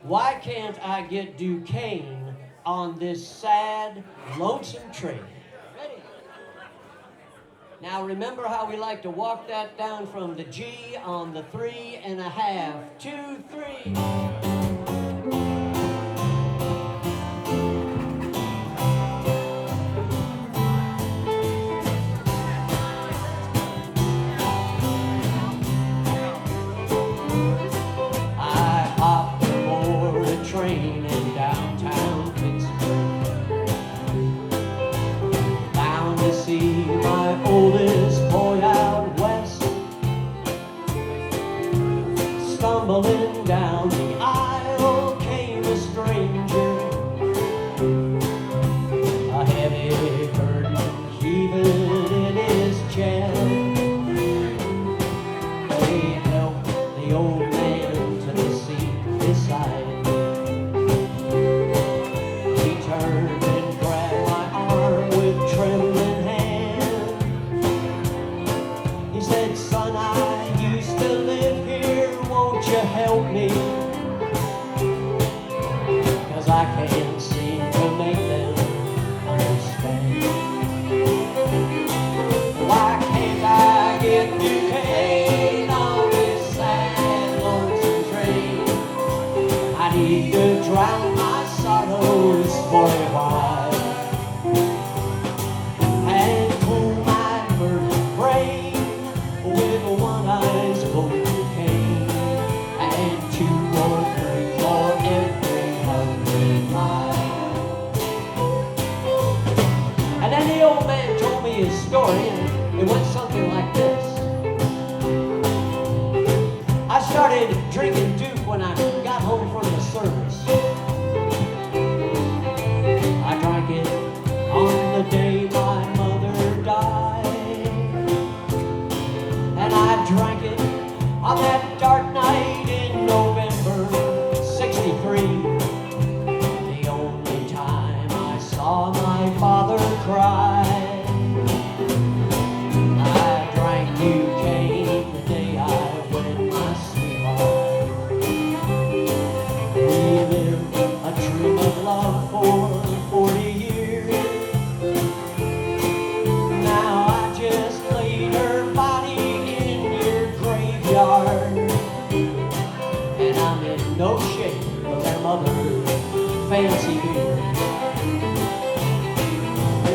Why can't I get Duquesne on this sad, lonesome train? Ready? Now remember how we like to walk that down from the G on the 3.5. 2, 3. Train in downtown Pittsburgh, bound to see my oldest boy out west. Stumbling down the aisle came a stranger, a heavy burden heaving in his chest. They helped the old man to the seat beside. Turned and grabbed my arm with trembling hand. He said, son, I used to live here, won't you help me? 'Cause I can't seem to make them understand. Why can't I get Duquesne on this sad, lonesome train? I need to drown my sorrows for a while and cool my burdened brain with one eye's cold Duquesne and 2 or 3 for every 100 miles. And then the old man told me his story, and it went something like this. I started drinking Duke when I got home from the service. I drank it on the day my mother died, and I drank it on that dark night in November '63, the only time I saw my father cry. I drank Duquesne the day I wed my sweetheart. We lived a dream of love for 40 years. Now I just laid her body in your graveyard, and I'm in no shape of their mother's fancy beer.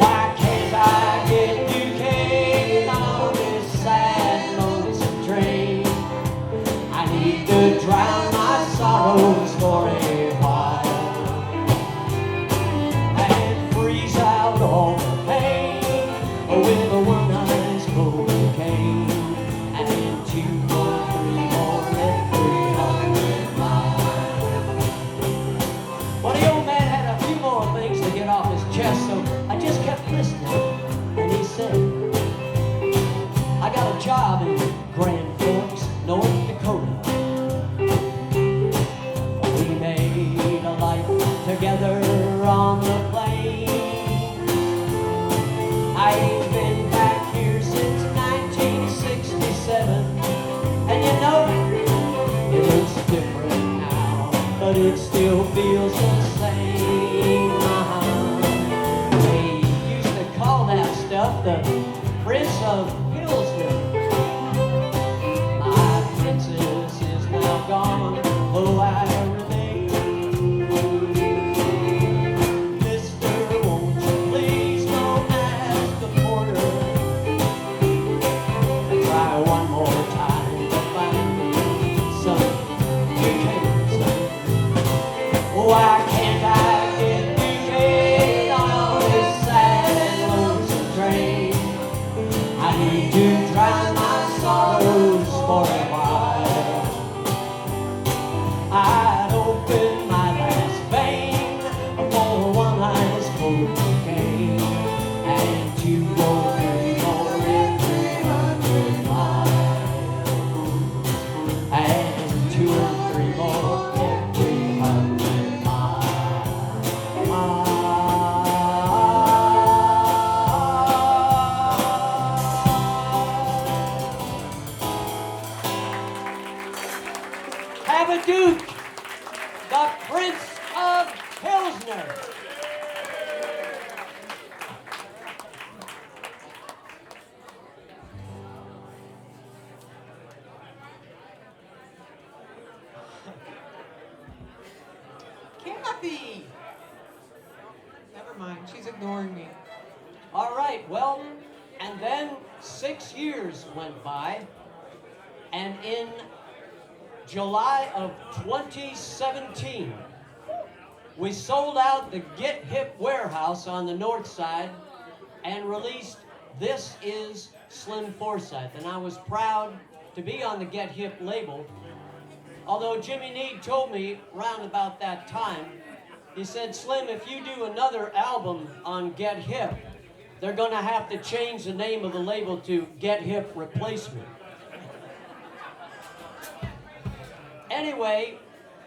Why can't I get Duquesne on this sad, lonesome train? I need to drown my sorrows for a while and freeze out all the pain with a one eye's cold Duquesne and 2 or 3 more every 100 miles. Well, the old man had a few more things to get off his chest, so I just kept listening. And he said, I got a job in Grand Forks, North Dakota. We made a life together on the plains. I ain't been back here since 1967, and you know, it looks different now, but it still feels the same. They used to call that stuff the Prince of Pilsner. My princess is now gone, though I remain. Mister, won't you please don't ask the porter to try one more time to find me some Duquesne. Why can't I get Duquesne on this sad and lonesome train? I need the Prince of Pilsner. Kathy! Never mind, she's ignoring me. All right, well, and then 6 years went by, and in July of 2017, we sold out the Get Hip warehouse on the north side and released This Is Slim Forsyth. And I was proud to be on the Get Hip label. Although Jimmy Need told me round about that time, he said, Slim, if you do another album on Get Hip, they're going to have to change the name of the label to Get Hip Replacement. Anyway,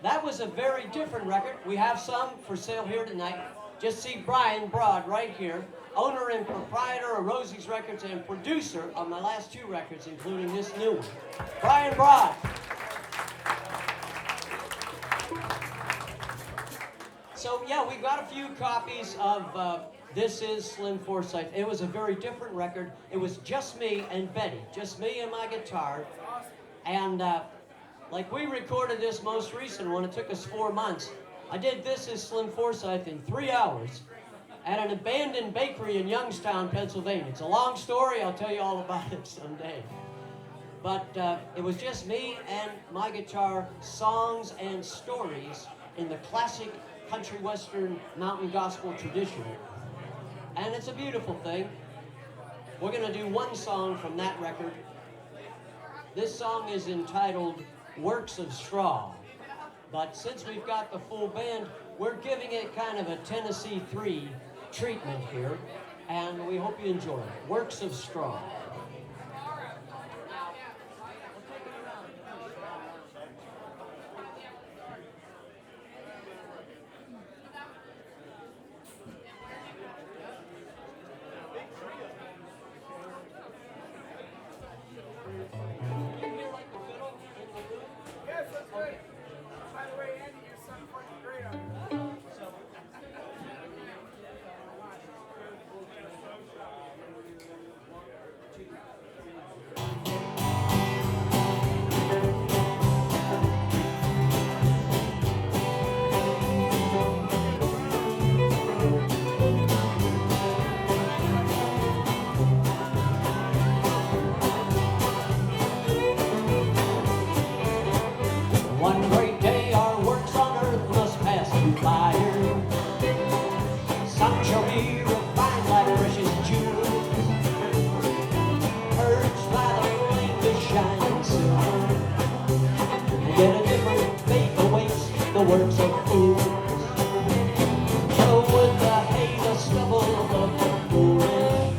that was a very different record. We have some for sale here tonight. Just see Brian Broad right here, owner and proprietor of Rosie's Records and producer of my last 2 records, including this new one. Brian Broad. So yeah, we got a few copies of This Is Slim Forsyth. It was a very different record. It was just me and Betty, just me and my guitar. And like we recorded this most recent one, it took us 4 months. I did This Is Slim Forsyth in 3 hours at an abandoned bakery in Youngstown, Pennsylvania. It's a long story, I'll tell you all about it someday. But it was just me and my guitar, songs and stories in the classic country western mountain gospel tradition. And it's a beautiful thing. We're gonna do one song from that record. This song is entitled Works of Straw. But since we've got the full band, we're giving it kind of a Tennessee 3 treatment here, and we hope you enjoy it. Works of Straw. One great day our works on earth must pass through fire. Some shall be refined like precious jewels, purged by the flame to shine silver. And yet a different fate awaits the works of fools. So would the hay, the stubble of the foolish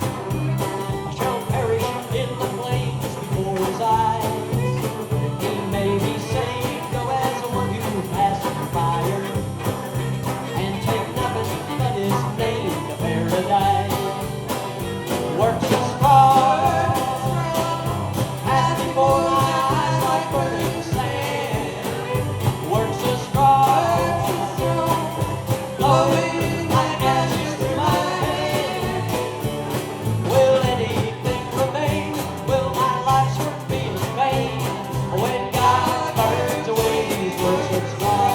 shall perish in the flames before his eyes. He may be saved fire and take nothing but his name to paradise. Works of straw pass before my eyes like burning sand. Works of straw blowing like ashes through my hand. Will anything remain? Will my life's work be in vain when God burns away these works of straw?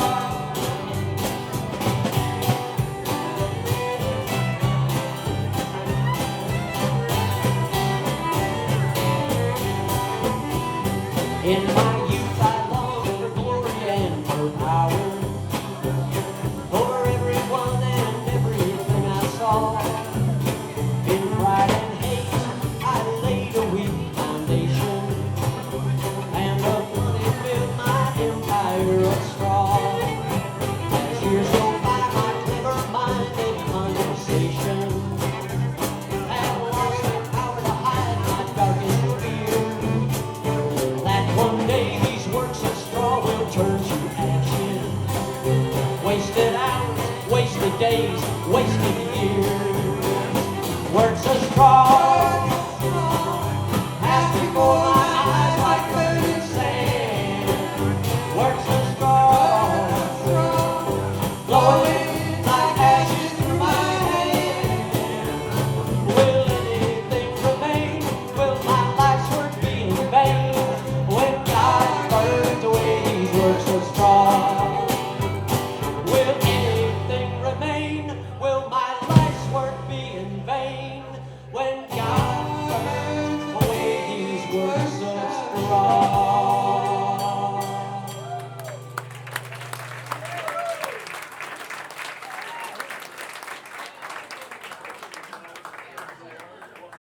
In my youth I longed for glory and for power, over everyone and everything I saw. In pride and hate I laid a weak foundation, and of money filled my empire of straw. As years go by my clever mind and conversation have lost their power to hide my darkest fear. One day these works of straw will turn to ashes. Wasted hours, wasted days, wasted years.